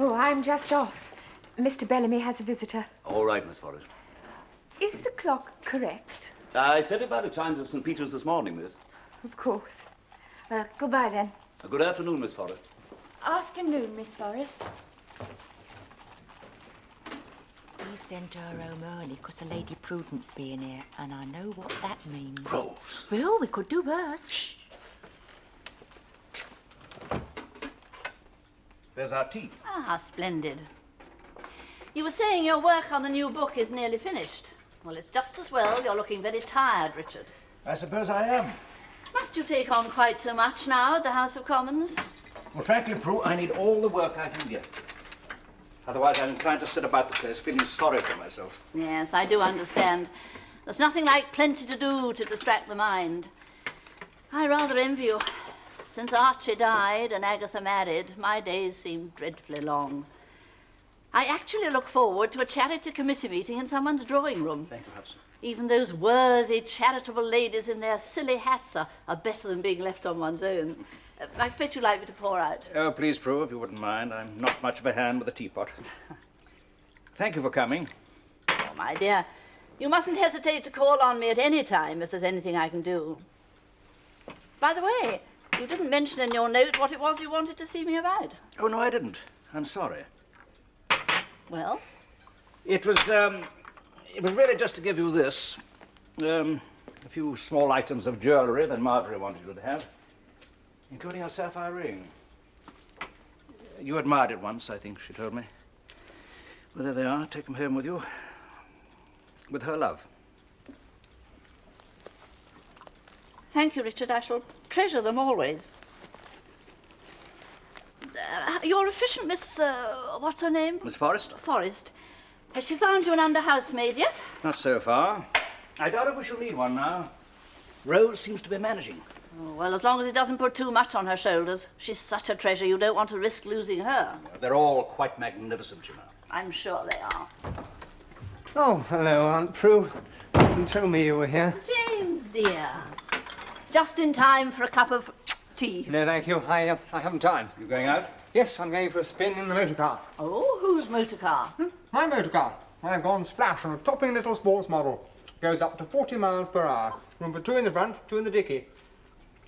Oh, I'm just off. Mr. Bellamy has a visitor. All right, Miss Forrest. Is the clock correct? I set it by the chimes of St. Peter's this morning, miss. Of course. Goodbye, then. Good afternoon, Miss Forrest. Afternoon, Miss Forrest. He sent her home early because of Lady Prudence being here, and I know what that means. Rose. Well, we could do worse. Shh. There's our tea. Ah, splendid. You were saying your work on the new book is nearly finished. Well, it's just as well. You're looking very tired, Richard. I suppose I am. Must you take on quite so much now at the House of Commons? Well, frankly, Prue, I need all the work I can get. Otherwise, I'm inclined to sit about the place feeling sorry for myself. Yes, I do understand. There's nothing like plenty to do to distract the mind. I rather envy you. Since Archie died and Agatha married, my days seem dreadfully long. I actually look forward to a charity committee meeting in someone's drawing room. Thank you, Hudson. Even those worthy, charitable ladies in their silly hats are better than being left on one's own. I expect you'd like me to pour out. Oh, please, Prue, if you wouldn't mind. I'm not much of a hand with a teapot. Thank you for coming. Oh, my dear, you mustn't hesitate to call on me at any time if there's anything I can do. By the way, you didn't mention in your note what it was you wanted to see me about. Oh, no, I didn't. I'm sorry. Well? It was really just to give you this. A few small items of jewellery that Marjorie wanted you to have, including a sapphire ring. You admired it once, I think she told me. Well, there they are. Take them home with you. With her love. Thank you, Richard. I shall treasure them always. Your efficient Miss, what's her name? Miss Forrest? Forrest. Has she found you an under-housemaid yet? Not so far. I doubt if we shall need one now. Rose seems to be managing. Oh, well, as long as it doesn't put too much on her shoulders. She's such a treasure, you don't want to risk losing her. They're all quite magnificent, you know. I'm sure they are. Oh, hello, Aunt Prue. Hudson told me you were here. James, dear. Just in time for a cup of tea. No, thank you. I haven't time. You going out? Yes, I'm going for a spin in the motor car. Oh, whose motor car? My motor car. I've gone splash on a topping little sports model. Goes up to 40 miles per hour. Room for 2 in the front, 2 in the dicky.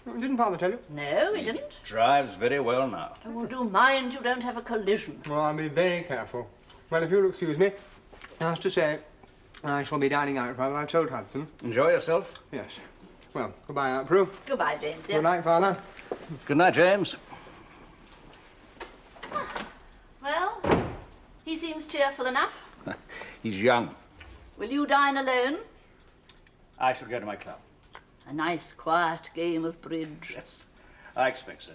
Didn't Father tell you? No, he didn't. Drives very well now. Oh, well, do mind you don't have a collision. Well, I'll be very careful. Well, if you'll excuse me, as to say, I shall be dining out, Father. I told Hudson. Enjoy yourself. Yes. Well, goodbye, Aunt Prue. Goodbye, James, dear. Good night, Father. Good night, James. Well, he seems cheerful enough. He's young. Will you dine alone? I shall go to my club. A nice, quiet game of bridge. Yes, I expect so.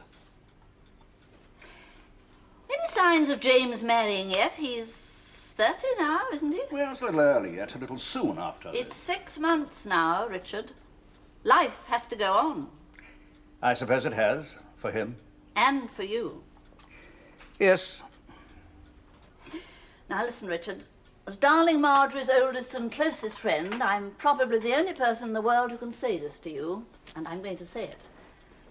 Any signs of James marrying yet? He's 30 now, isn't he? Well, it's a little early yet, a little soon after. It's 6 months now, Richard. Life has to go on. I suppose it has, for him. And for you. Yes. Now listen, Richard. As darling Marjorie's oldest and closest friend, I'm probably the only person in the world who can say this to you, and I'm going to say it.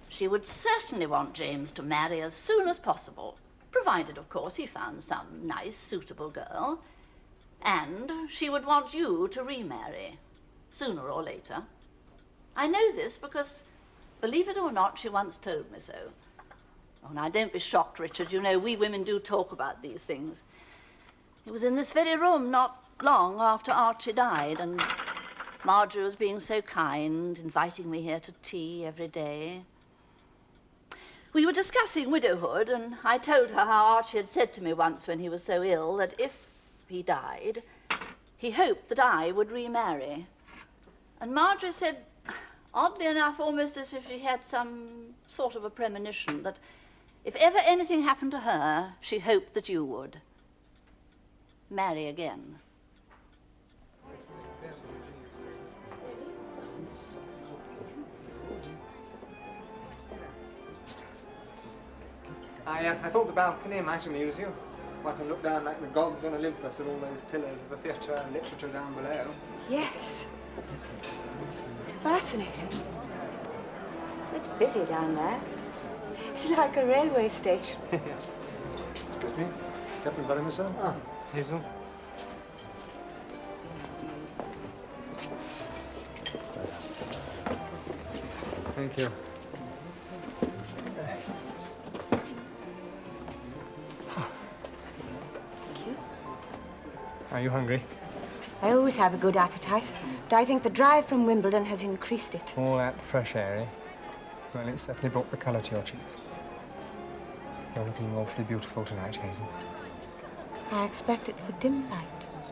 She would certainly want James to marry as soon as possible, provided, of course, he found some nice, suitable girl. And she would want you to remarry, sooner or later. I know this because, believe it or not, she once told me so. Oh, now, don't be shocked, Richard. You know, we women do talk about these things. It was in this very room not long after Archie died, and Marjorie was being so kind, inviting me here to tea every day. We were discussing widowhood, and I told her how Archie had said to me once when he was so ill that if he died, he hoped that I would remarry. And Marjorie said, oddly enough, almost as if she had some sort of a premonition, that if ever anything happened to her, she hoped that you would marry again. I thought the balcony might amuse you. One can look down like the gods on Olympus at all those pillars of the theatre and literature down below. Yes. It's fascinating. It's busy down there. It's like a railway station. Excuse me. Captain Barry, sir. Ah, Hazel. Thank you. Are you hungry? I always have a good appetite, but I think the drive from Wimbledon has increased it. All that fresh air, eh? Well, it certainly brought the colour to your cheeks. You're looking awfully beautiful tonight, Hazel. I expect it's the dim light.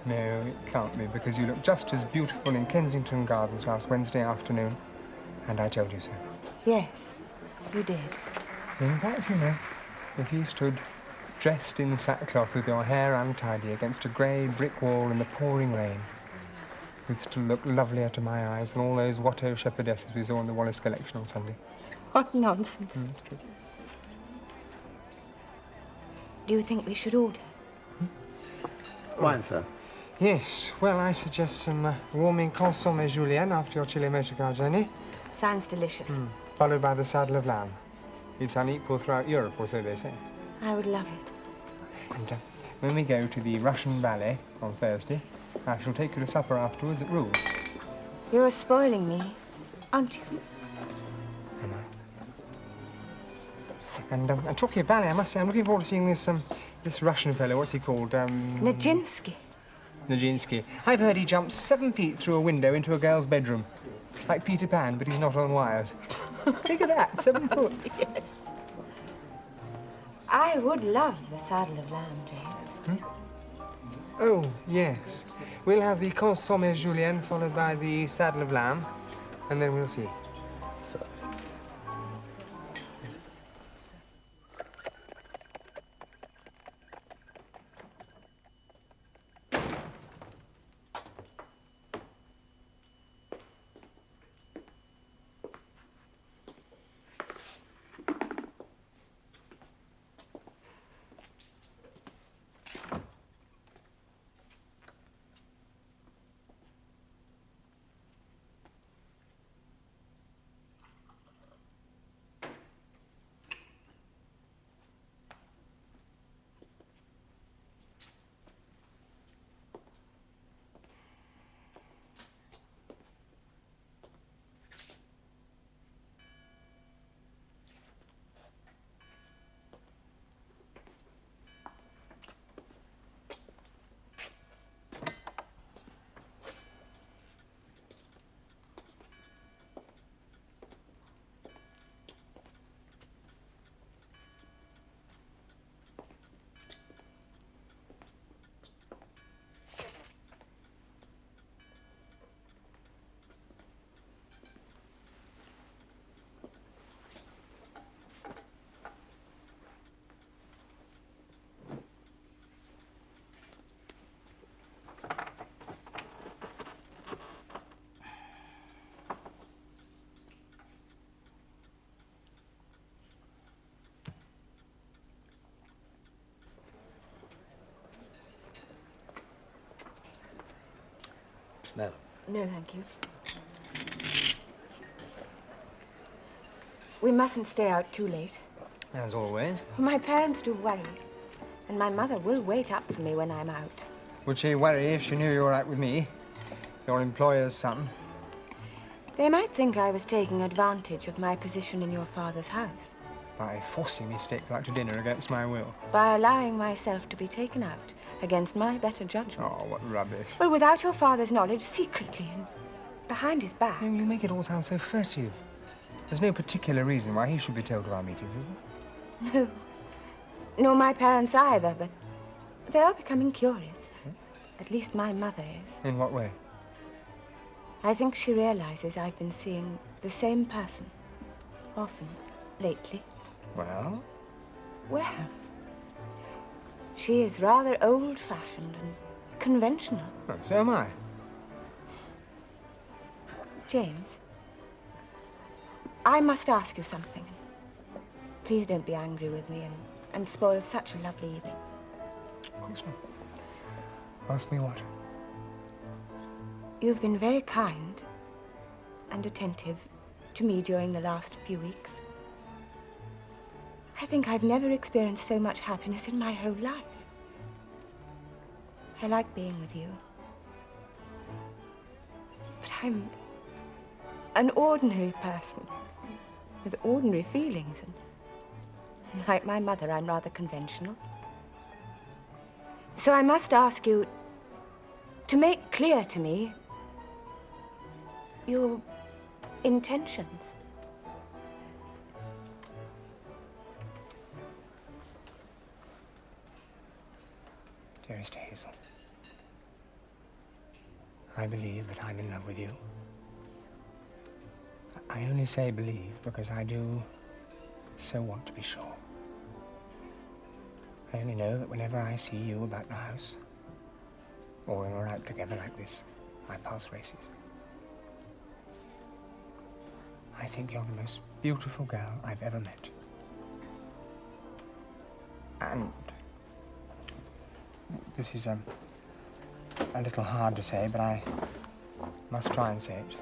No, it can't be, because you look just as beautiful in Kensington Gardens last Wednesday afternoon. And I told you so. Yes, you did. In fact, you know, if you stood dressed in sackcloth with your hair untidy against a grey brick wall in the pouring rain, you'd still look lovelier to my eyes than all those Watteau shepherdesses we saw in the Wallace collection on Sunday. What nonsense. It's true. Do you think we should order? Wine, sir. Yes, well, I suggest some warming consommé julienne after your Chile motorcar journey, Sounds delicious. followed by the saddle of lamb. It's unequal throughout Europe, or so they say. I would love it. And when we go to the Russian ballet on Thursday, I shall take you to supper afterwards at Rule's. You're spoiling me, aren't you? Am I? And talking of ballet, I must say I'm looking forward to seeing this Russian fellow. What's he called? Nijinsky. Nijinsky. I've heard he jumps 7 feet through a window into a girl's bedroom. Like Peter Pan, but he's not on wires. Think of that, 7 foot. Yes. I would love the saddle of lamb, James. Oh, yes. We'll have the consommé julienne followed by the saddle of lamb, and then we'll see. No. No, thank you. We mustn't stay out too late. As always. My parents do worry, and my mother will wait up for me when I'm out. Would she worry if she knew you were out with me, your employer's son? They might think I was taking advantage of my position in your father's house By forcing me to take you out to dinner against my will. by allowing myself to be taken out against my better judgment. Oh, what rubbish. Well, without your father's knowledge, secretly and behind his back. You make it all sound so furtive. There's no particular reason why he should be told of our meetings, is there? No. Nor my parents either, but they are becoming curious. At least my mother is. In what way? I think she realizes I've been seeing the same person often lately. Well? Well, she is rather old-fashioned and conventional. Oh, so am I. James, I must ask you something. Please don't be angry with me and spoil such a lovely evening. Of course not. Ask me what? You've been very kind and attentive to me during the last few weeks. I think I've never experienced so much happiness in my whole life. I like being with you. But I'm an ordinary person with ordinary feelings, and like my mother, I'm rather conventional. So I must ask you to make clear to me your intentions. Dearest Hazel, I believe that I'm in love with you. I only say believe because I do so want to be sure. I only know that whenever I see you about the house, or when we're out together like this, my pulse races. I think you're the most beautiful girl I've ever met. And this is a little hard to say, but I must try and say it.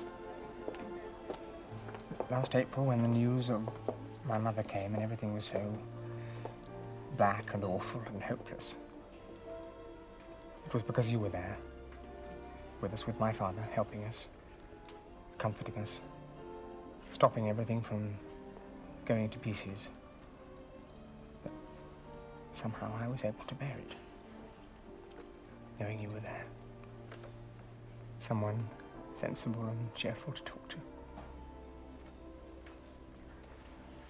Last April, when the news of my mother came and everything was so black and awful and hopeless, it was because you were there, with us, with my father, helping us, comforting us, stopping everything from going to pieces. But somehow I was able to bear it, knowing you were there. Someone sensible and cheerful to talk to.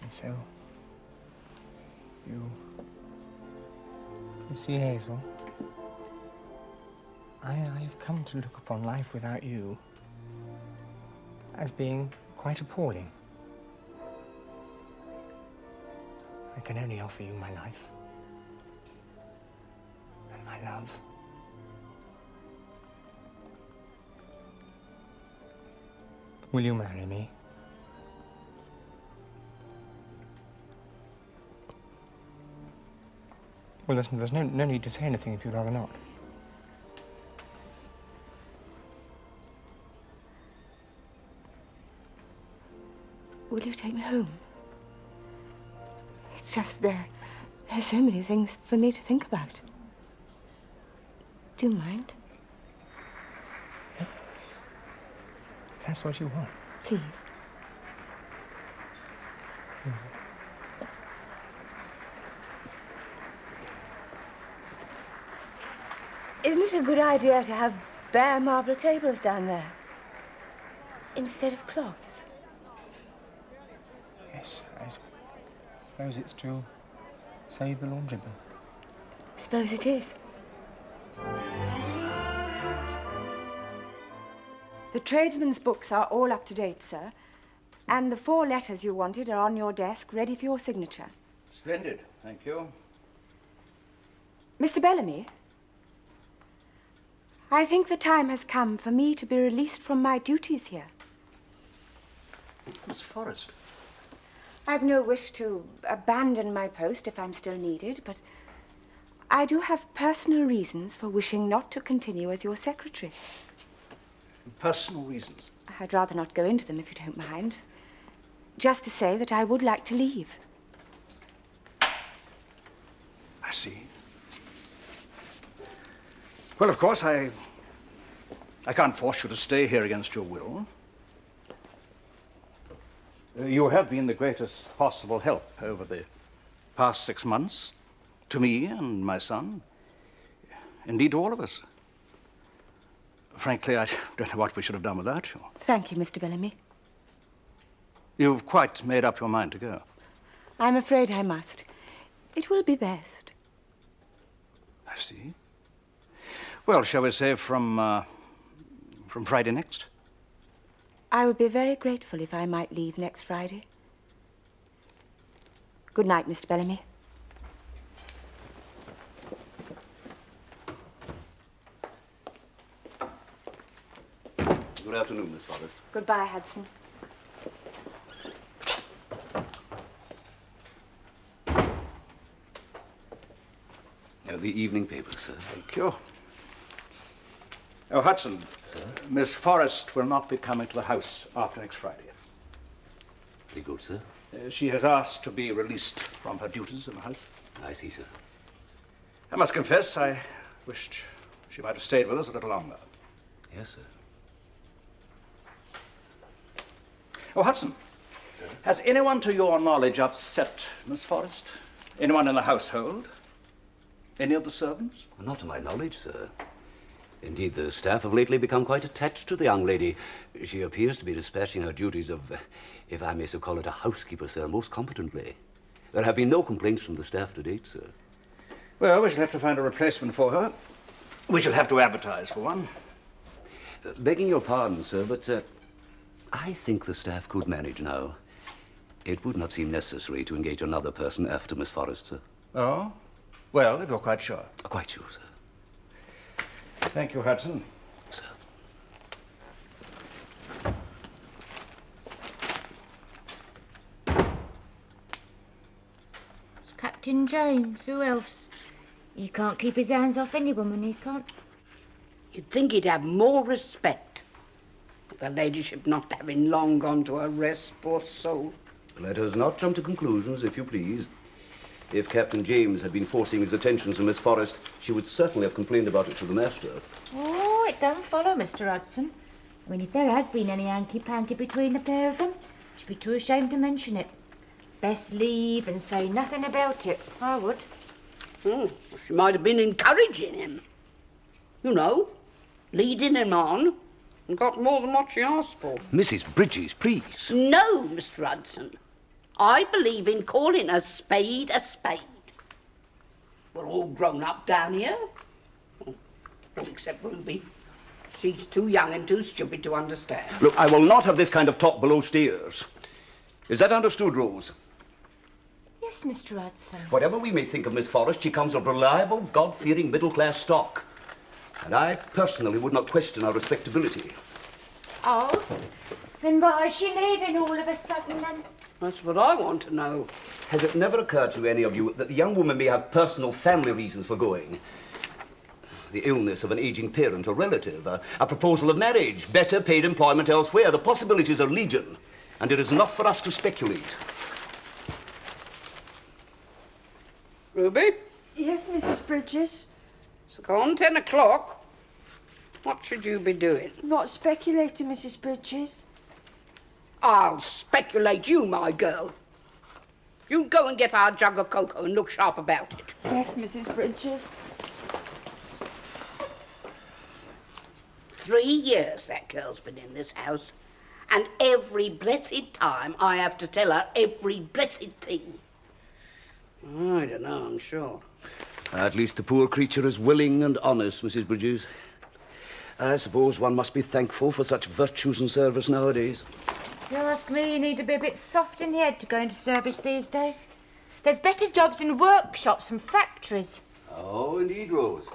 And so, you see, Hazel, I've come to look upon life without you as being quite appalling. I can only offer you my life and my love. Will you marry me? Well, there's no need to say anything if you'd rather not. Will you take me home? It's just there are so many things for me to think about. Do you mind? No. If that's what you want. Please. Isn't it a good idea to have bare marble tables down there instead of cloths? Yes, I suppose it's to save the laundry bill. Suppose it is. The tradesmen's books are all up to date, sir, and the 4 letters you wanted are on your desk, ready for your signature. Splendid, thank you. Mr. Bellamy, I think the time has come for me to be released from my duties here. Miss Forrest. I've no wish to abandon my post if I'm still needed, but I do have personal reasons for wishing not to continue as your secretary. Personal reasons? I'd rather not go into them if you don't mind. Just to say that I would like to leave. I see. Well, of course, I can't force you to stay here against your will. You have been the greatest possible help over the past 6 months to me and my son. Indeed, to all of us. Frankly, I don't know what we should have done without you. Thank you, Mr. Bellamy. You've quite made up your mind to go. I'm afraid I must. It will be best. I see. Well, shall we say from Friday next? I would be very grateful if I might leave next Friday. Good night, Mr. Bellamy. Good afternoon, Miss Forrest. Goodbye, Hudson. The evening paper, sir. Thank you. Oh, Hudson. Sir? Miss Forrest will not be coming to the house after next Friday. Very good, sir. She has asked to be released from her duties in the house. I see, sir. I must confess, I wished She might have stayed with us a little longer. Yes, sir. Oh, Hudson. Sir? Has anyone to your knowledge upset Miss Forrest? Anyone in the household? Any of the servants? Not to my knowledge, sir. Indeed, the staff have lately become quite attached to the young lady. She appears to be dispatching her duties of, if I may so call it, a housekeeper, sir, most competently. There have been no complaints from the staff to date, sir. Well, we shall have to find a replacement for her. We shall have to advertise for one. Begging your pardon, sir, but I think the staff could manage now. It would not seem necessary to engage another person after Miss Forrest, sir. Oh? Well, if you're quite sure. Quite sure, sir. Thank you, Hudson. Sir. It's Captain James. Who else? He can't keep his hands off any woman, he can't. You'd think he'd have more respect. The ladyship not having long gone to her rest, poor soul. Let us not jump to conclusions, if you please. If Captain James had been forcing his attentions on Miss Forrest, she would certainly have complained about it to the master. Oh, it don't follow, Mr. Hudson. I mean, if there has been any hanky-panky between the pair of them, she'd be too ashamed to mention it. Best leave and say nothing about it. I would. She might have been encouraging him. You know, leading him on, and got more than what she asked for. Mrs. Bridges, please. No, Mr. Hudson. I believe in calling a spade a spade. We're all grown up down here. Well, except Ruby. She's too young and too stupid to understand. Look, I will not have this kind of talk below stairs. Is that understood, Rose? Yes, Mr. Hudson. Whatever we may think of Miss Forrest, she comes of reliable, God-fearing middle-class stock. And I personally would not question her respectability. Oh? Then why is she leaving all of a sudden, then? That's what I want to know. Has it never occurred to any of you that the young woman may have personal family reasons for going? The illness of an aging parent or relative, a proposal of marriage, better paid employment elsewhere. The possibilities are legion, and it is not for us to speculate. Ruby? Yes, Mrs. Bridges? It's gone 10 o'clock. What should you be doing? Not speculating, Mrs. Bridges. I'll speculate you, my girl. You go and get our jug of cocoa and look sharp about it. Yes, Mrs. Bridges. 3 years that girl's been in this house, and every blessed time I have to tell her every blessed thing. I don't know, I'm sure. At least the poor creature is willing and honest, Mrs. Bridges. I suppose one must be thankful for such virtues in service nowadays. If you ask me, you need to be a bit soft in the head to go into service these days. There's better jobs in workshops and factories. Oh, indeed, Rose.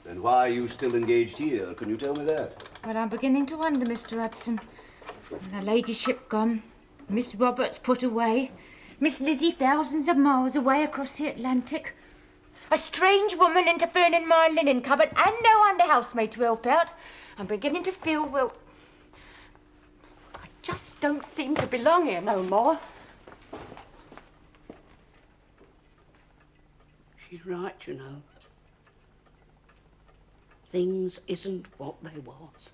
Then why are you still engaged here? Can you tell me that? Well, I'm beginning to wonder, Mr. Hudson. Her ladyship gone, Miss Roberts put away, Miss Lizzie thousands of miles away across the Atlantic. A strange woman interfering in my linen cupboard and no under housemaid to help out. I'm beginning to feel, well, I just don't seem to belong here no more. She's right, you know. Things isn't what they was.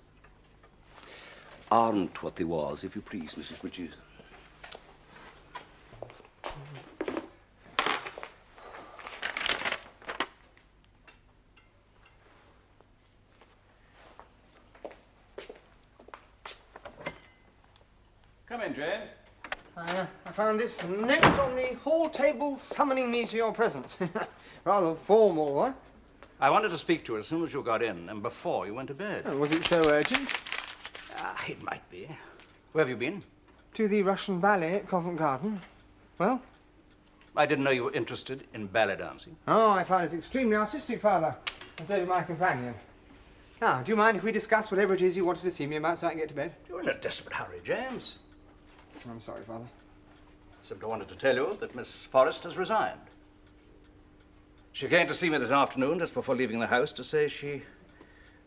Aren't what they was, if you please, Mrs. Bridges. Come in, James. I found this note on the hall table summoning me to your presence. Rather formal, what? I wanted to speak to you as soon as you got in and before you went to bed. Oh, was it so urgent? It might be. Where have you been? To the Russian ballet at Covent Garden. Well? I didn't know you were interested in ballet dancing. Oh, I found it extremely artistic, Father. And so did my companion. Now, do you mind if we discuss whatever it is you wanted to see me about so I can get to bed? You're in a desperate hurry, James. I'm sorry, Father. I simply wanted to tell you that Miss Forrest has resigned. She came to see me this afternoon just before leaving the house to say she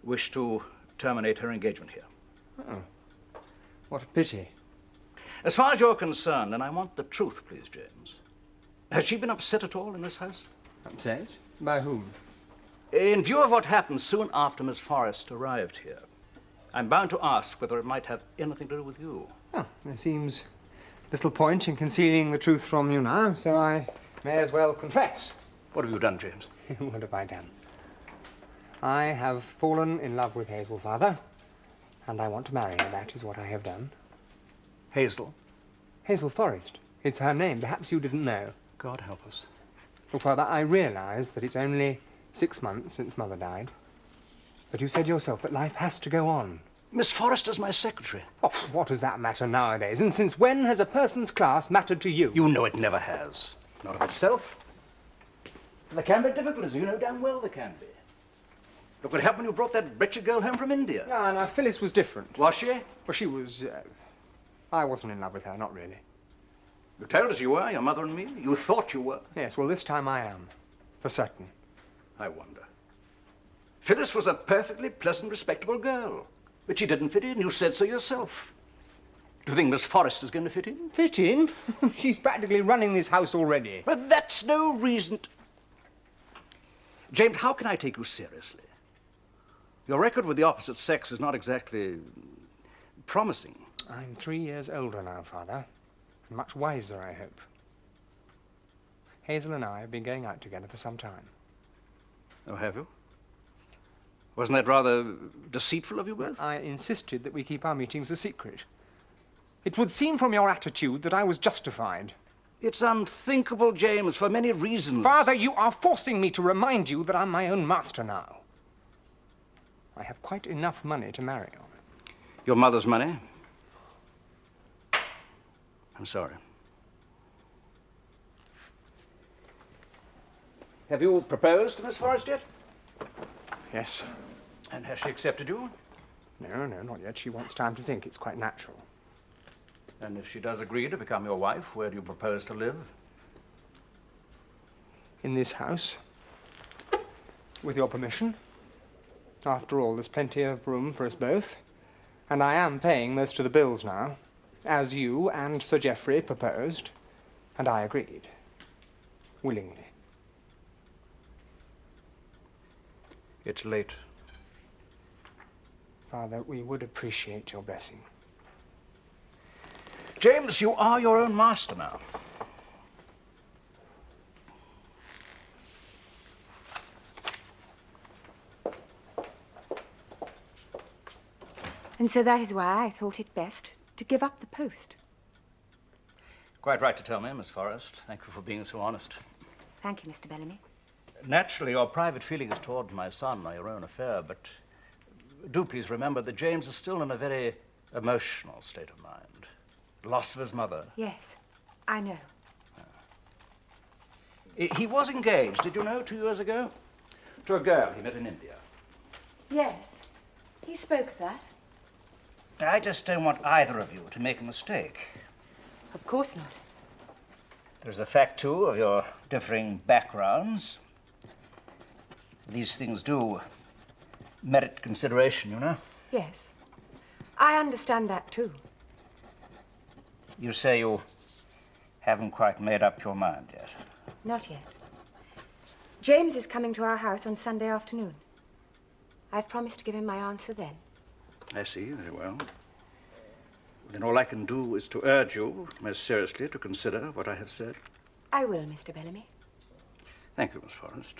wished to terminate her engagement here. Oh, what a pity. As far as you're concerned, and I want the truth, please, James, has she been upset at all in this house? Upset? By whom? In view of what happened soon after Miss Forrest arrived here, I'm bound to ask whether it might have anything to do with you. Oh, there seems little point in concealing the truth from you now, so I may as well confess. What have you done, James? What have I done? I have fallen in love with Hazel, Father, and I want to marry her. That is what I have done. Hazel? Hazel Forrest. It's her name. Perhaps you didn't know. God help us. Look, Father, I realise that it's only 6 months since Mother died. But you said yourself that life has to go on. Miss Forrest is my secretary. Oh, what does that matter nowadays? And since when has a person's class mattered to you? You know it never has. Not of itself. There can be difficulties. You know damn well there can be. Look what happened when you brought that wretched girl home from India. No, no, Phyllis was different. Was she? Well, she was... I wasn't in love with her, not really. You told us you were, your mother and me. You thought you were. Yes, well, this time I am. For certain. I wonder. Phyllis was a perfectly pleasant, respectable girl. But she didn't fit in. You said so yourself. Do you think Miss Forrest is going to fit in? Fit in? She's practically running this house already. But that's no reason to... James, how can I take you seriously? Your record with the opposite sex is not exactly promising. I'm 3 years older now, Father. And much wiser, I hope. Hazel and I have been going out together for some time. Oh, have you? Wasn't that rather deceitful of you both? I insisted that we keep our meetings a secret. It would seem from your attitude that I was justified. It's unthinkable, James, for many reasons. Father, you are forcing me to remind you that I'm my own master now. I have quite enough money to marry on. Your mother's money? I'm sorry. Have you proposed to Miss Forrest yet? Yes. And has she accepted you? No, not yet. She wants time to think. It's quite natural. And if she does agree to become your wife, where do you propose to live? In this house. With your permission. After all, there's plenty of room for us both. And I am paying most of the bills now, as you and Sir Geoffrey proposed. And I agreed. Willingly. It's late. Father, we would appreciate your blessing. James, you are your own master now. And so that is why I thought it best to give up the post. Quite right to tell me, Miss Forrest. Thank you for being so honest. Thank you, Mr. Bellamy. Naturally, your private feelings towards my son are your own affair, but do please remember that James is still in a very emotional state of mind. The loss of his mother. Yes, I know. He was engaged, did you know, 2 years ago? To a girl he met in India. Yes, he spoke of that. I just don't want either of you to make a mistake. Of course not. There's the fact, too, of your differing backgrounds. These things do merit consideration, you know. Yes, I understand that too. You say you haven't quite made up your mind yet. Not yet. James is coming to our house on Sunday afternoon. I've promised to give him my answer then. I see, very well. Then all I can do is to urge you, most seriously, to consider what I have said. I will, Mr. Bellamy. Thank you, Miss Forrest.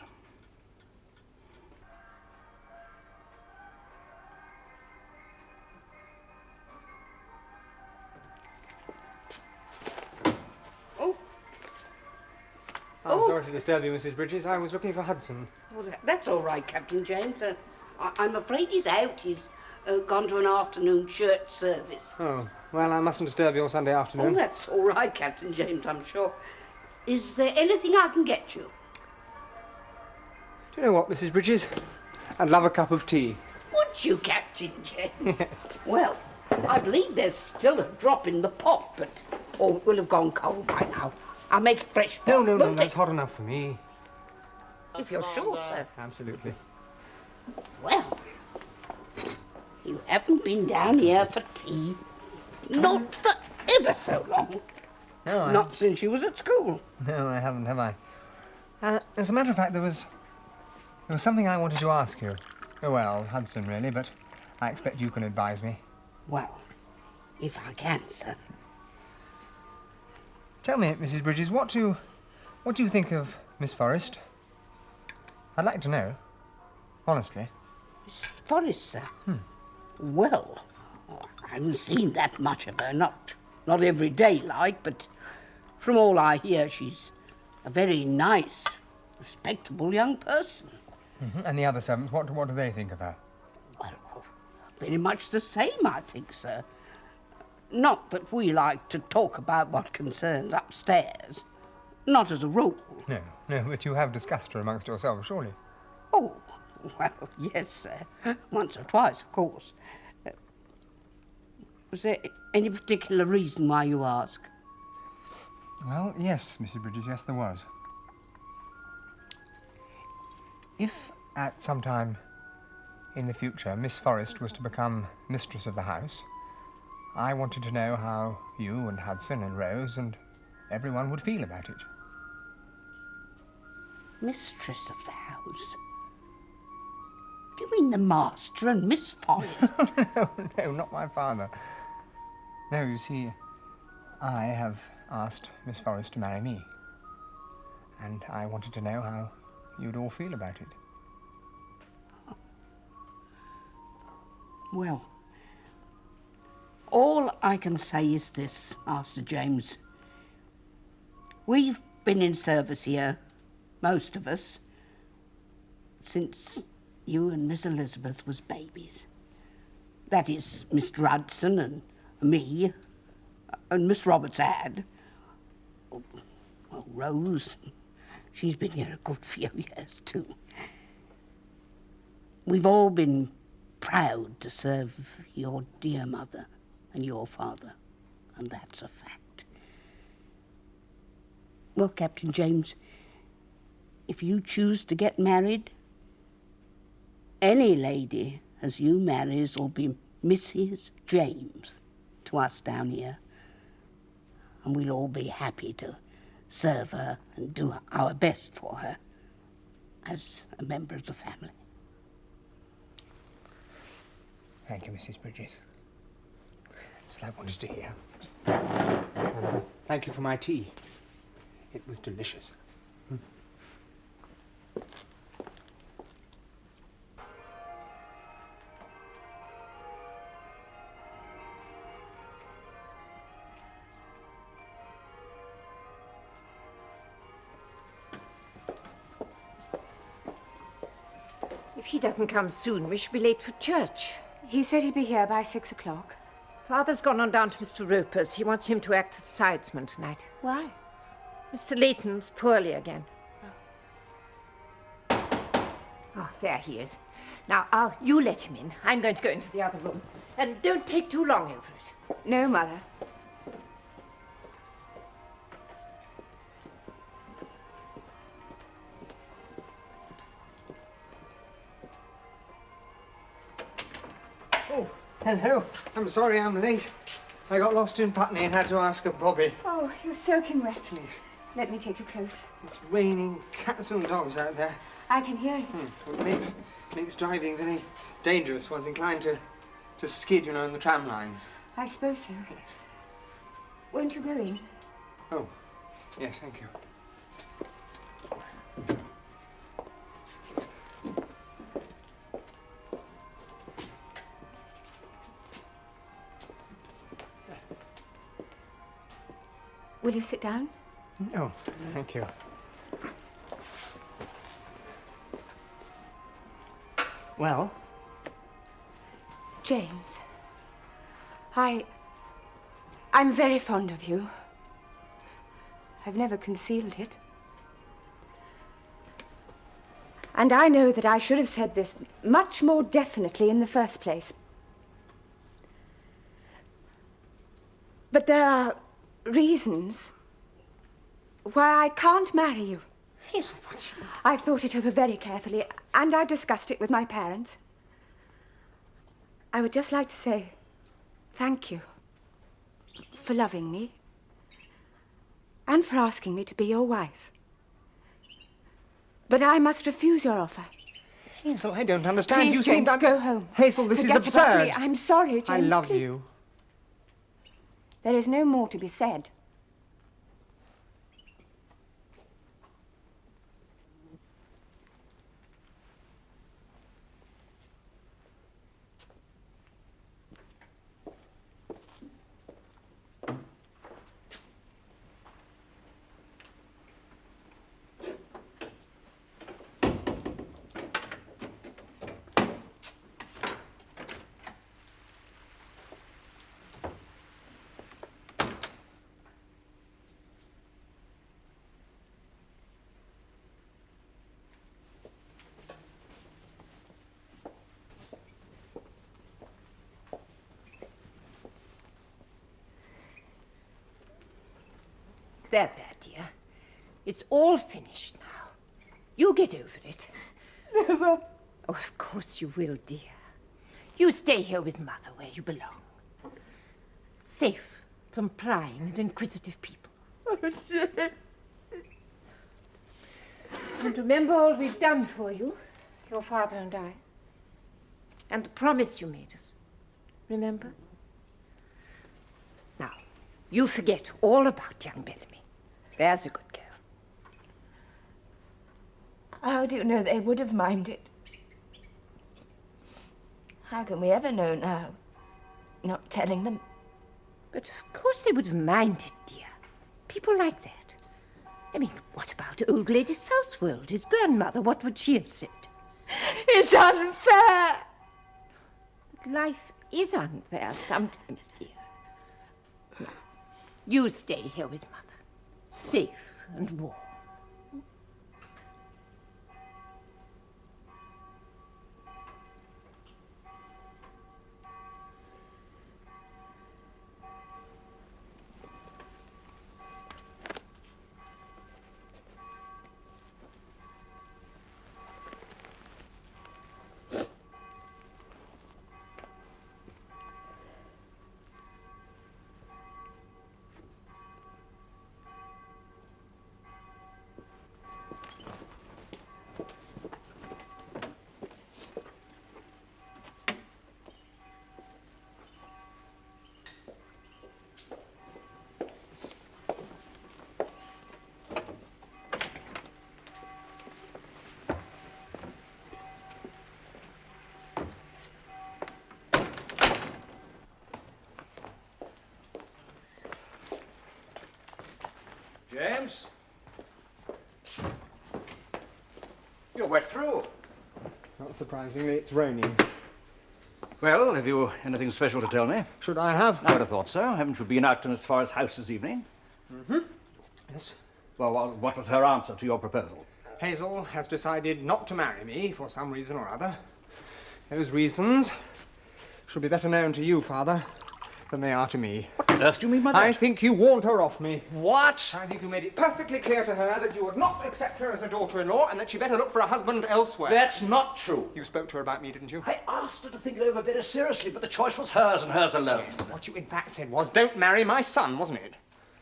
I'm sorry to disturb you, Mrs. Bridges. I was looking for Hudson. Well, that's all right, Captain James. I'm afraid he's out. He's gone to an afternoon church service. Oh, well, I mustn't disturb your Sunday Oh, afternoon. that's all right, Captain James, I'm sure. Is there anything I can get you? Do you know what, Mrs. Bridges? I'd love a cup of tea. Would you, Captain James? Well, I believe there's still a drop in the pot, but... Oh, it will have gone cold by now. I'll make it fresh. No, won't that's it? hot enough for me. If you're sure, sir. Absolutely. Well, you haven't been down here for tea. Not for ever so long. No, Not since you was at school. No, I haven't, have I? As a matter of fact, there was There was something I wanted to ask you. Oh, well, Hudson, really, but I expect you can advise me. Well, if I can, sir. Tell me, Mrs. Bridges, what do you think of Miss Forrest? I'd like to know, honestly. Miss Forrest, sir? Well, I haven't seen that much of her, not every day like, but from all I hear, she's a very nice, respectable young person. And the other servants, what do they think of her? Well, very much the same, I think, sir. Not that we like to talk about what concerns upstairs. Not as a rule. No, but you have discussed her amongst yourselves, surely. Oh, well, yes, sir. Once or twice, of course. Was there any particular reason why you ask? Well, yes, Mrs. Bridges, yes, there was. If at some time in the future Miss Forrest was to become mistress of the house, I wanted to know how you and Hudson and Rose and everyone would feel about it. Mistress of the house? Do you mean the master and Miss Forrest? No, not my father. No, you see, I have asked Miss Forrest to marry me, and I wanted to know how you'd all feel about it. Well, all I can say is this, Master James. We've been in service here, most of us, since you and Miss Elizabeth was babies. That is, Mr. Hudson and me, and Miss Roberts had. Well, Rose, she's been here a good few years too. We've all been proud to serve your dear mother and your father, and that's a fact. Well, Captain James, if you choose to get married, any lady as you marries will be Mrs. James to us down here, and we'll all be happy to serve her and do our best for her as a member of the family. Thank you, Mrs. Bridges. That's what I wanted to hear. And, thank you for my tea. It was delicious. If he doesn't come soon, we shall be late for church. He said he'd be here by 6 o'clock. Father's gone on down to Mr. Roper's. He wants him to act as sidesman tonight. Why? Mr. Leighton's poorly again. Oh, there he is. Now, you let him in. I'm going to go into the other room. And don't take too long over it. No, Mother. Oh, hello. I'm sorry I'm late. I got lost in Putney and had to ask a bobby. Oh, you're soaking wet. Please. Let me take your coat. It's raining cats and dogs out there. I can hear it. It makes driving very dangerous. One's inclined to skid, you know, in the tram lines. I suppose so. Yes. Won't you go in? Oh, yes, thank you. Will you sit down? Oh, thank you. Well? James, I'm very fond of you. I've never concealed it. And I know that I should have said this much more definitely in the first place. But there are reasons why I can't marry you. Yes, I've thought it over very carefully, and I've discussed it with my parents. I would just like to say thank you for loving me and for asking me to be your wife. But I must refuse your offer Hazel, I don't understand. Please, You James, seem... go home. Hazel, this is Forget about me. absurd. I'm sorry, James. I love please. you. There is no more to be said. There, dear. It's all finished now. You'll get over it. Never. Oh, of course you will, dear. You stay here with Mother where you belong. Safe from prying and inquisitive people. And remember all we've done for you, your father and I. And the promise you made us. Remember? Now, you forget all about young Bellamy. There's a good girl. How do you know they would have minded? How can we ever know now? Not telling them. But of course they would have minded, dear. People like that. I mean, what about old Lady Southwold, his grandmother? What would she have said? It's unfair! But life is unfair sometimes, dear. Now, you stay here with Mother. Safe and warm. James? You're wet through. Not surprisingly, it's raining. Well, have you anything special to tell me? Should I have? I would have thought so. Haven't you been out to Miss Forrest's house this evening? Mm-hmm. Yes. Well, what was her answer to your proposal? Hazel has decided not to marry me for some reason or other. Those reasons should be better known to you, Father, than they are to me. What on earth do you mean by that? I think you warned her off me. What? I think you made it perfectly clear to her that you would not accept her as a daughter-in-law and that she better look for a husband elsewhere. That's not true. You spoke to her about me, didn't you? I asked her to think it over very seriously, but the choice was hers and hers alone. Yes, but what you in fact said was, don't marry my son, wasn't it?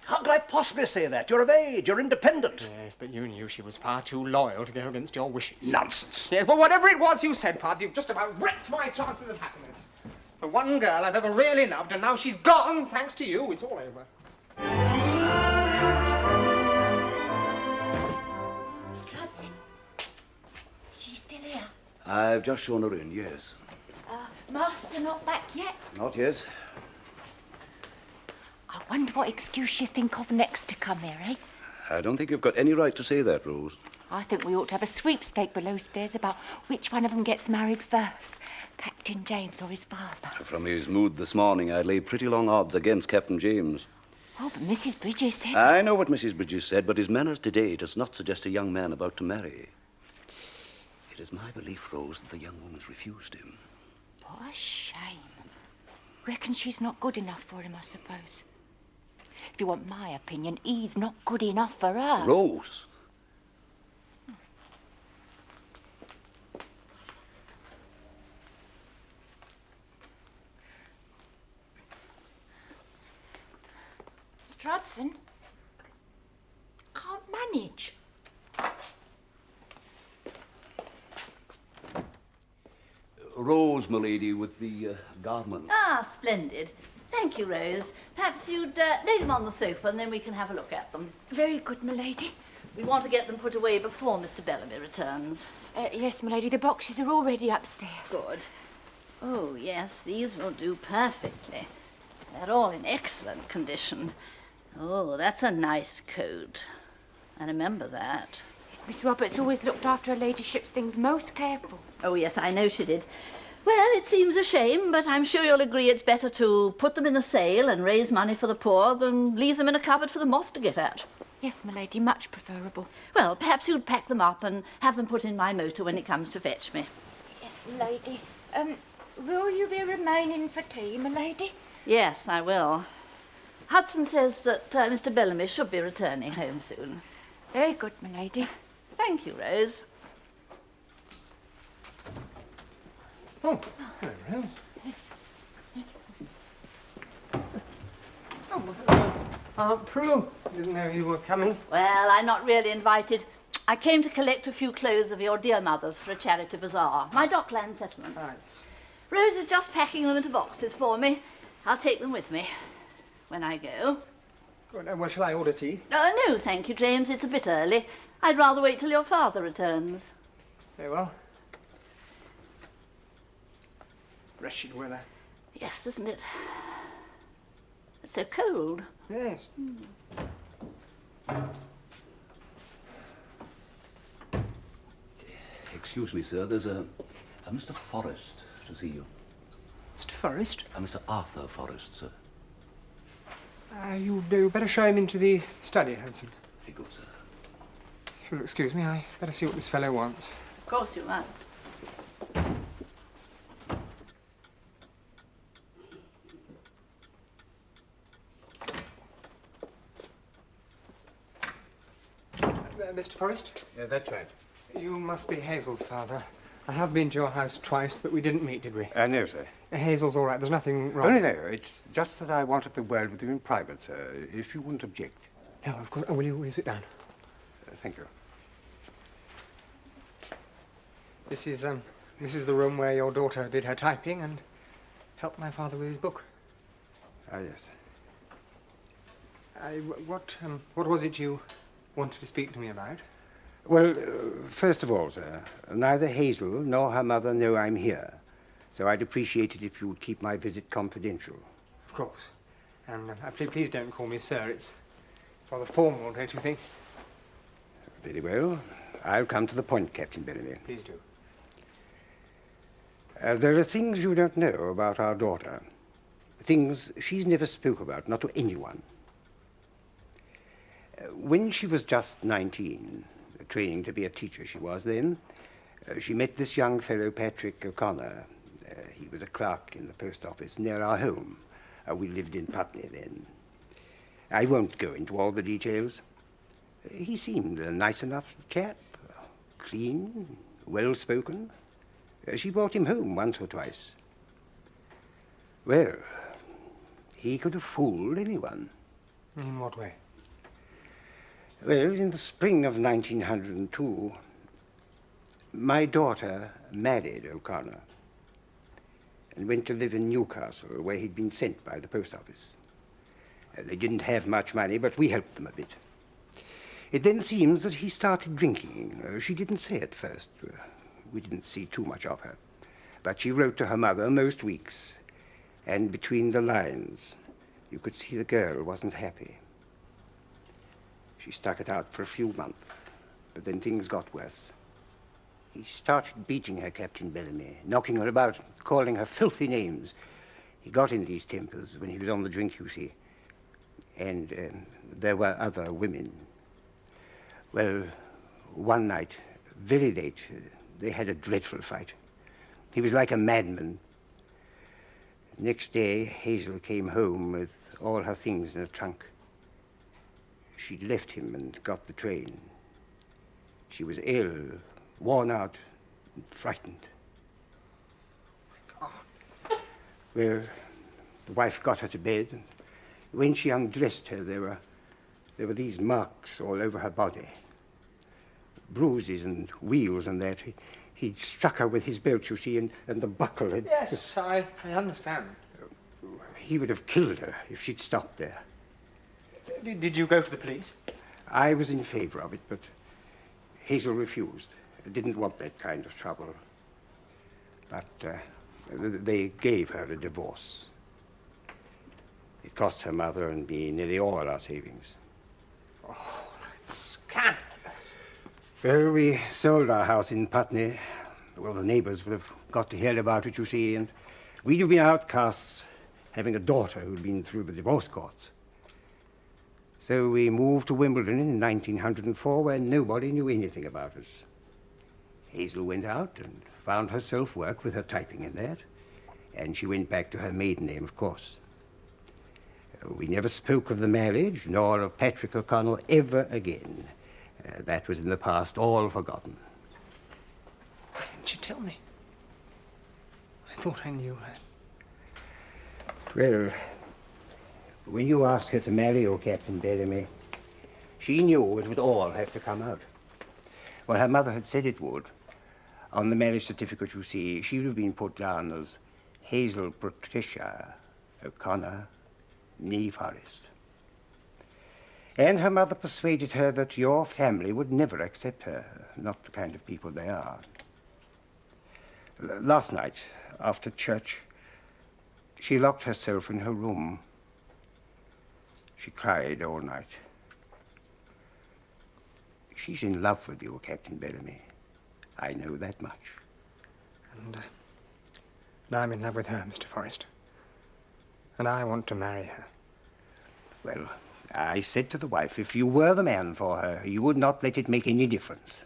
How could I possibly say that? You're of age, you're independent. Yes, but you knew she was far too loyal to go against your wishes. Nonsense. Yes, but whatever it was you said, Father, you've just about wrecked my chances of happiness. The one girl I've ever really loved, and now she's gone, thanks to you, it's all over. Mr. Hudson, she's still here. I've just shown her in, yes. Master not back yet? Not yet. I wonder what excuse you think of next to come here, eh? I don't think you've got any right to say that, Rose. I think we ought to have a sweepstake below stairs about which one of them gets married first, Captain James or his father. From his mood this morning, I'd lay pretty long odds against Captain James. Oh, but Mrs. Bridges said... I know what Mrs. Bridges said, but his manners today does not suggest a young man about to marry. It is my belief, Rose, that the young woman's refused him. What a shame. Reckon she's not good enough for him, I suppose. If you want my opinion, he's not good enough for her. Rose! Mr. Hudson, can't manage. Rose, my lady, with the garments. Ah, splendid. Thank you, Rose. Perhaps you'd lay them on the sofa and then we can have a look at them. Very good, my lady. We want to get them put away before Mr. Bellamy returns. Yes, my lady, the boxes are already upstairs. Good. Oh, yes, these will do perfectly. They're all in excellent condition. Oh, that's a nice coat. I remember that. Yes, Miss Roberts always looked after her ladyship's things most careful. Oh, yes, I know she did. Well, it seems a shame, but I'm sure you'll agree it's better to put them in a sale and raise money for the poor than leave them in a cupboard for the moth to get at. Yes, my lady, much preferable. Well, perhaps you'd pack them up and have them put in my motor when it comes to fetch me. Yes, lady. Will you be remaining for tea, my lady? Yes, I will. Hudson says that Mr. Bellamy should be returning home soon. Very good, my lady. Thank you, Rose. Oh, hello, Rose. Aunt Prue, didn't know you were coming. Well, I'm not really invited. I came to collect a few clothes of your dear mother's for a charity bazaar, my Dockland settlement. Right. Rose is just packing them into boxes for me. I'll take them with me when I go. Good. Well, shall I order tea? No, thank you, James. It's a bit early. I'd rather wait till your father returns. Very well. Wretched weather. Yes, isn't it? It's so cold. Yes. Excuse me, sir. There's a Mr. Forrest to see you. Mr. Forrest? Mr. Arthur Forrest, sir. You'd better show him into the study, Hudson. Very good, sir. If you'll excuse me, I better see what this fellow wants. Of course you must. Mr. Forrest? Yeah, that's right. You must be Hazel's father. I have been to your house twice, but we didn't meet, did we? No, sir. Hazel's all right. There's nothing wrong. Oh, no. It's just that I wanted the word with you in private, sir, if you wouldn't object. No, of course. Oh, will you sit down? Thank you. This is the room where your daughter did her typing and helped my father with his book. Ah, yes. What was it you wanted to speak to me about? Well, first of all, sir, neither Hazel nor her mother know I'm here, so I'd appreciate it if you would keep my visit confidential. Of course. And please don't call me sir. It's rather formal, don't you think? Very well. I'll come to the point, Captain Bellamy. Please do. There are things you don't know about our daughter. Things she's never spoke about, not to anyone. When she was just 19, training to be a teacher she was then, she met this young fellow, Patrick O'Connor. He was a clerk in the post office near our home. We lived in Putney then. I won't go into all the details. He seemed a nice enough chap, clean, well-spoken. She brought him home once or twice. Well, he could have fooled anyone. In what way? Well, in the spring of 1902, my daughter married O'Connor and went to live in Newcastle, where he'd been sent by the post office. They didn't have much money, but we helped them a bit. It then seems that he started drinking. She didn't say at first. We didn't see too much of her. But she wrote to her mother most weeks, and between the lines, you could see the girl wasn't happy. She stuck it out for a few months, but then things got worse. He started beating her, Captain Bellamy, knocking her about, calling her filthy names. He got in these tempers when he was on the drink, you see. And there were other women. Well, one night, very late, they had a dreadful fight. He was like a madman. Next day, Hazel came home with all her things in a trunk. She'd left him and got the train. She was ill, worn out, and frightened. Well, the wife got her to bed, and when she undressed her, there were these marks all over her body. Bruises and wheals and that. He'd struck her with his belt, you see, and the buckle had... Yes, I understand. He would have killed her if she'd stopped there. Did you go to the police? I was in favor of it, but Hazel refused. Didn't want that kind of trouble. But they gave her a divorce. It cost her mother and me nearly all our savings. Oh, that's scandalous. Well, we sold our house in Putney. Well, the neighbors would have got to hear about it, you see, and we'd have been outcasts, having a daughter who'd been through the divorce courts. So we moved to Wimbledon in 1904, where nobody knew anything about us. Hazel went out and found herself work with her typing in that, and she went back to her maiden name, of course. We never spoke of the marriage, nor of Patrick O'Connell ever again. That was in the past, all forgotten. Why didn't you tell me? I thought I knew her. Well, when you asked her to marry you, Captain Bellamy, she knew it would all have to come out. Well, her mother had said it would. On the marriage certificate, you see, she would have been put down as Hazel Patricia O'Connor, nee Forrest. And her mother persuaded her that your family would never accept her, not the kind of people they are. Last night, after church, she locked herself in her room. She cried all night. She's in love with you, Captain Bellamy. I know that much. And I'm in love with her, Mr. Forrest. And I want to marry her. Well, I said to the wife, if you were the man for her, you would not let it make any difference.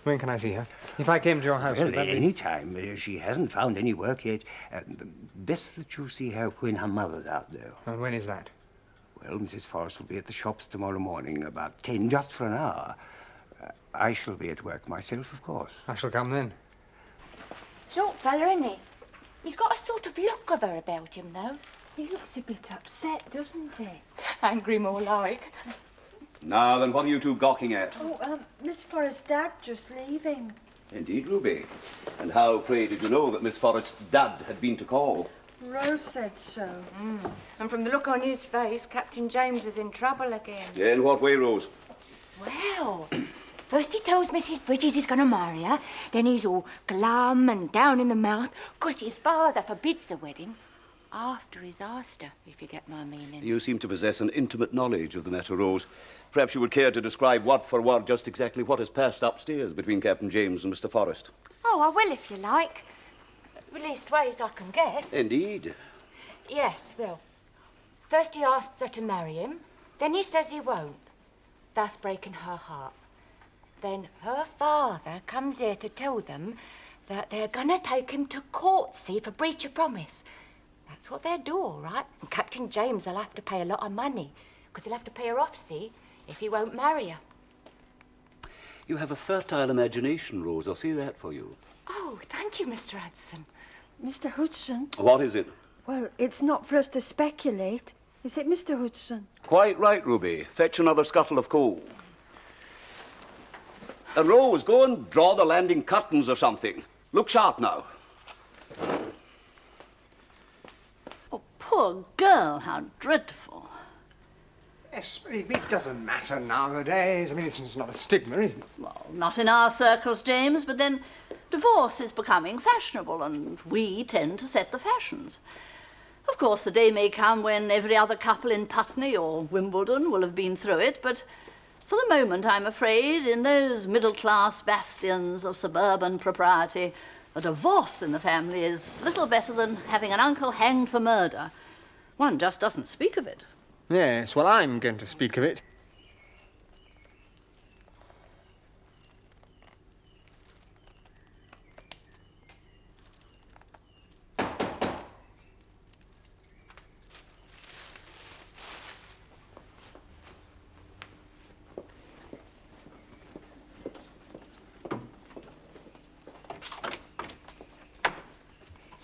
When can I see her? If I came to your house, Well, would that be... any time. She hasn't found any work yet. Best that you see her when her mother's out there. And when is that? Well, Mrs. Forrest will be at the shops tomorrow morning, about 10, just for an hour. I shall be at work myself, of course. I shall come then. Short fella, isn't he? He's got a sort of look of her about him, though. He looks a bit upset, doesn't he? Angry more like. Now then, what are you two gawking at? Oh, Miss Forrest's dad just leaving. Indeed, Ruby. And how, pray, did you know that Miss Forrest's dad had been to call? Rose said so. And from the look on his face, Captain James was in trouble again. In what way, Rose? Well, first he tells Mrs. Bridges he's going to marry her, then he's all glum and down in the mouth, 'cause his father forbids the wedding. After he's asked her, if you get my meaning. You seem to possess an intimate knowledge of the matter, Rose. Perhaps you would care to describe word for word just exactly what has passed upstairs between Captain James and Mr. Forrest. Oh, I will if you like. Leastways, I can guess. Indeed. Yes, well, first he asks her to marry him, then he says he won't, thus breaking her heart. Then her father comes here to tell them that they're going to take him to court, see, for breach of promise. That's what they'll do, all right. And Captain James will have to pay a lot of money, because he'll have to pay her off, see, if he won't marry her. You have a fertile imagination, Rose. I'll see that for you. Oh, thank you, Mr. Hudson. Mr. Hudson? What is it? Well, it's not for us to speculate. Is it, Mr. Hudson? Quite right, Ruby. Fetch another scuttle of coal. And Rose, go and draw the landing curtains or something. Look sharp now. Oh, poor girl, how dreadful. Yes, but it doesn't matter nowadays. I mean, it's not a stigma, is it? Well, not in our circles, James, but then divorce is becoming fashionable, and we tend to set the fashions. Of course, the day may come when every other couple in Putney or Wimbledon will have been through it, but for the moment, I'm afraid, in those middle-class bastions of suburban propriety, a divorce in the family is little better than having an uncle hanged for murder. One just doesn't speak of it. Yes, well, I'm going to speak of it.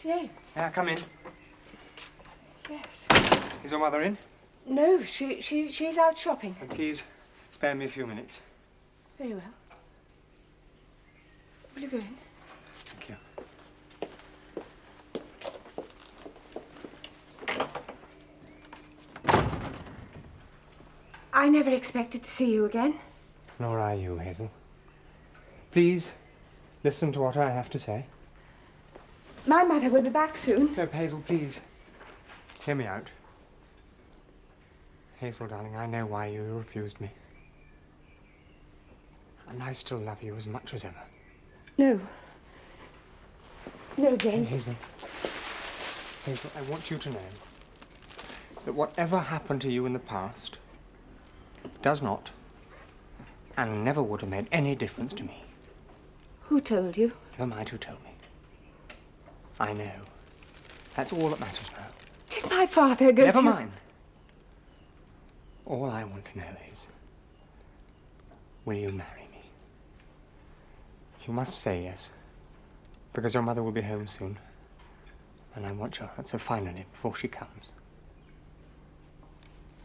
Jane. Come in. Yes. Is your mother in? No, she's out shopping. Please, spare me a few minutes. Very well. Will you go in? I never expected to see you again. Nor are you, Hazel. Please, listen to what I have to say. My mother will be back soon. No, Hazel, please. Hear me out. Hazel, darling, I know why you refused me. And I still love you as much as ever. No. No, James. Hazel. Hazel, I want you to know that whatever happened to you in the past does not and never would have made any difference to me. Who told you? Never mind who told me. I know. That's all that matters now. Did my father go Never to... mind. All I want to know is, will you marry me? You must say yes, because your mother will be home soon, and I want your answer finally before she comes.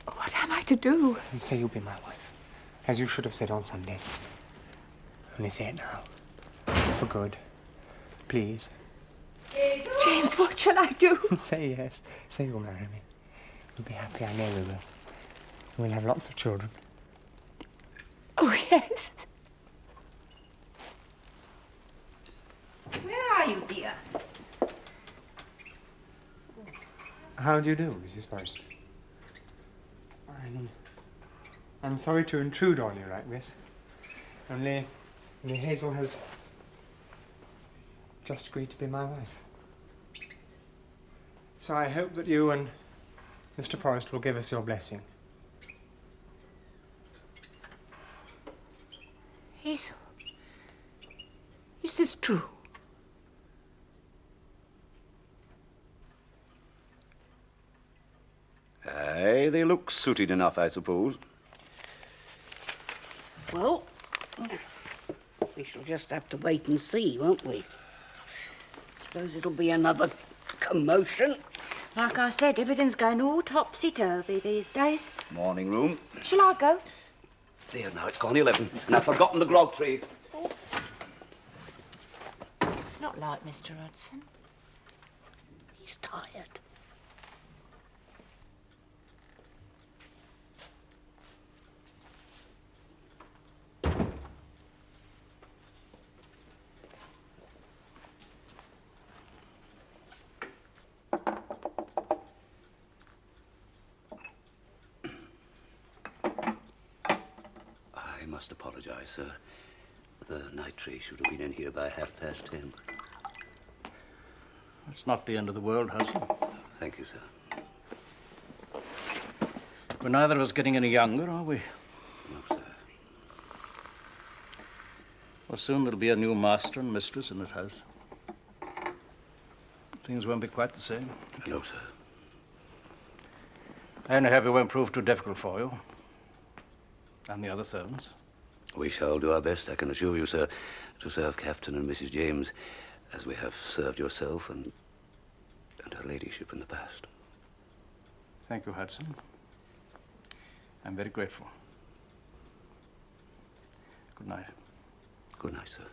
What am I to do? And say you'll be my wife, as you should have said on Sunday. Only say it now. For good. Please. James, what shall I do? Say yes. Say you'll marry me. We'll be happy, I know we will. We'll have lots of children. Oh, yes. Where are you, dear? How do you do, Mrs. Forrest? I'm sorry to intrude on you like this. Only Hazel has just agreed to be my wife. So I hope that you and Mr. Forrest will give us your blessing. Hazel, is this true? Aye, they look suited enough, I suppose. Well, we shall just have to wait and see, won't we? Suppose it'll be another commotion. Like I said, everything's going all topsy-turvy these days. Morning room. Shall I go? There now, it's gone 11, and I've forgotten the grog tree. It's not like Mr. Hudson. He's tired. I must apologise, sir. The night tree should have been in here by 10:30. It's not the end of the world, Hudson. Thank you, sir. We're neither of us getting any younger, are we? No, sir. Well, soon there'll be a new master and mistress in this house. Things won't be quite the same. No, sir. I only hope it won't prove too difficult for you. And the other servants. We shall do our best, I can assure you, sir, to serve Captain and Mrs. James as we have served yourself and her ladyship in the past. Thank you, Hudson. I'm very grateful. Good night. Good night, sir.